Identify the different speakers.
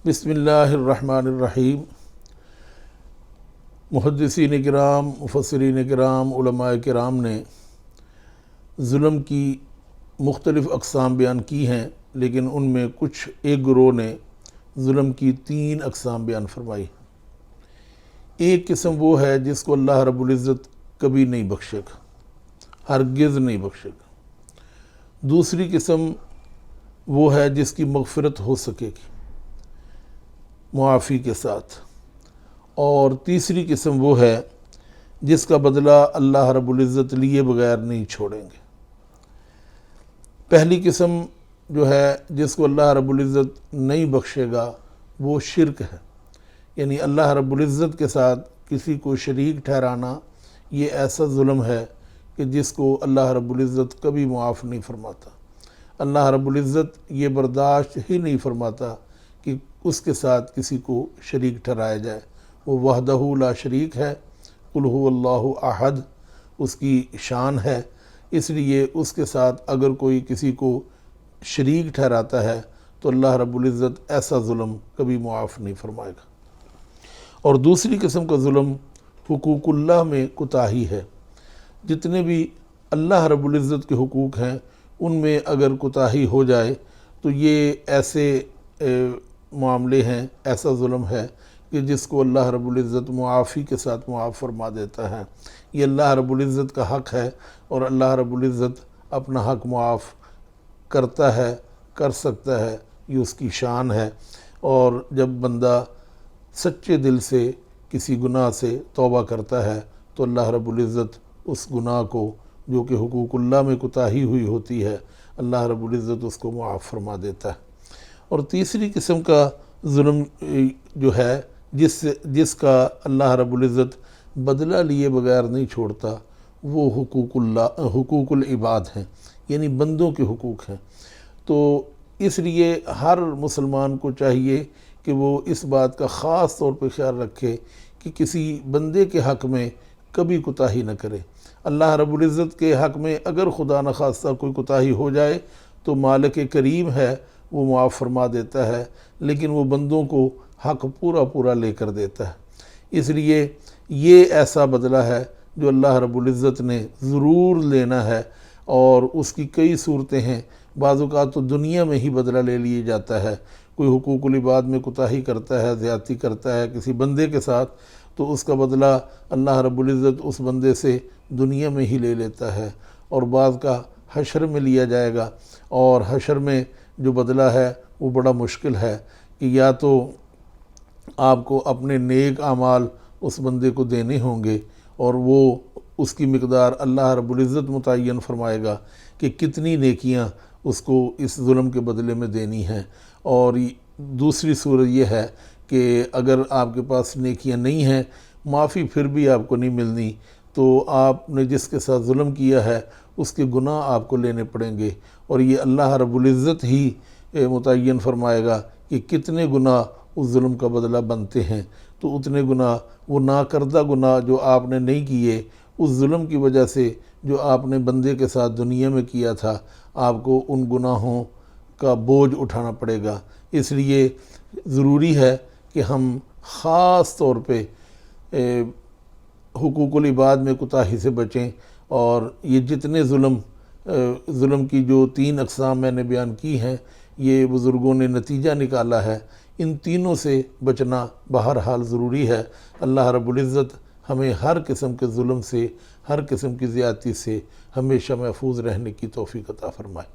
Speaker 1: بسم اللہ الرحمن الرحیم۔ محدثین کرام، مفسرین کرام، علماء کرام نے ظلم کی مختلف اقسام بیان کی ہیں، لیکن ان میں کچھ ایک گروہ نے ظلم کی 3 اقسام بیان فرمائی۔ ایک قسم وہ ہے جس کو اللہ رب العزت کبھی نہیں بخشے گا، ہرگز نہیں بخشے گا۔ دوسری قسم وہ ہے جس کی مغفرت ہو سکے گی معافی کے ساتھ، اور تیسری قسم وہ ہے جس کا بدلہ اللہ رب العزت لیے بغیر نہیں چھوڑیں گے۔ پہلی قسم جو ہے جس کو اللہ رب العزت نہیں بخشے گا وہ شرک ہے، یعنی اللہ رب العزت کے ساتھ کسی کو شریک ٹھہرانا، یہ ایسا ظلم ہے کہ جس کو اللہ رب العزت کبھی معاف نہیں فرماتا۔ اللہ رب العزت یہ برداشت ہی نہیں فرماتا کہ اس کے ساتھ کسی کو شریک ٹھہرایا جائے۔ وہ وحدہ لا شریک ہے، قل هو اللہ احد، اس کی شان ہے، اس لیے اس کے ساتھ اگر کوئی کسی کو شریک ٹھہراتا ہے تو اللہ رب العزت ایسا ظلم کبھی معاف نہیں فرمائے گا۔ اور دوسری قسم کا ظلم حقوق اللہ میں کوتاہی ہے۔ جتنے بھی اللہ رب العزت کے حقوق ہیں ان میں اگر کوتاہی ہو جائے تو یہ ایسے معاملے ہیں، ایسا ظلم ہے کہ جس کو اللہ رب العزت معافی کے ساتھ معاف فرما دیتا ہے۔ یہ اللہ رب العزت کا حق ہے، اور اللہ رب العزت اپنا حق معاف کرتا ہے، کر سکتا ہے، یہ اس کی شان ہے۔ اور جب بندہ سچے دل سے کسی گناہ سے توبہ کرتا ہے تو اللہ رب العزت اس گناہ کو جو کہ حقوق اللہ میں کوتاہی ہوئی ہوتی ہے، اللہ رب العزت اس کو معاف فرما دیتا ہے۔ اور تیسری قسم کا ظلم جو ہے جس کا اللہ رب العزت بدلہ لیے بغیر نہیں چھوڑتا، وہ حقوق العباد ہیں، یعنی بندوں کے حقوق ہیں۔ تو اس لیے ہر مسلمان کو چاہیے کہ وہ اس بات کا خاص طور پہ خیال رکھے کہ کسی بندے کے حق میں کبھی کوتاہی نہ کرے۔ اللہ رب العزت کے حق میں اگر خدا نخواستہ کوئی کوتاہی ہو جائے تو مالک کریم ہے، وہ معاف فرما دیتا ہے، لیکن وہ بندوں کو حق پورا لے کر دیتا ہے۔ اس لیے یہ ایسا بدلہ ہے جو اللہ رب العزت نے ضرور لینا ہے، اور اس کی کئی صورتیں ہیں۔ بعض اوقات تو دنیا میں ہی بدلہ لے لیا جاتا ہے۔ کوئی حقوق العباد میں کوتاہی کرتا ہے، زیادتی کرتا ہے کسی بندے کے ساتھ، تو اس کا بدلہ اللہ رب العزت اس بندے سے دنیا میں ہی لے لیتا ہے، اور بعض کا حشر میں لیا جائے گا۔ اور حشر میں جو بدلہ ہے وہ بڑا مشکل ہے کہ یا تو آپ کو اپنے نیک اعمال اس بندے کو دینے ہوں گے، اور وہ اس کی مقدار اللہ رب العزت متعین فرمائے گا کہ کتنی نیکیاں اس کو اس ظلم کے بدلے میں دینی ہیں۔ اور دوسری صورت یہ ہے کہ اگر آپ کے پاس نیکیاں نہیں ہیں، معافی پھر بھی آپ کو نہیں ملنی، تو آپ نے جس کے ساتھ ظلم کیا ہے اس کے گناہ آپ کو لینے پڑیں گے، اور یہ اللہ رب العزت ہی متعین فرمائے گا کہ کتنے گناہ اس ظلم کا بدلہ بنتے ہیں۔ تو اتنے گناہ، وہ ناکردہ گناہ جو آپ نے نہیں کیے، اس ظلم کی وجہ سے جو آپ نے بندے کے ساتھ دنیا میں کیا تھا، آپ کو ان گناہوں کا بوجھ اٹھانا پڑے گا۔ اس لیے ضروری ہے کہ ہم خاص طور پہ حقوق العباد میں کوتاہی سے بچیں، اور یہ جتنے ظلم کی جو 3 اقسام میں نے بیان کی ہیں، یہ بزرگوں نے نتیجہ نکالا ہے۔ ان تینوں سے بچنا بہرحال ضروری ہے۔ اللہ رب العزت ہمیں ہر قسم کے ظلم سے، ہر قسم کی زیادتی سے ہمیشہ محفوظ رہنے کی توفیق عطا فرمائے۔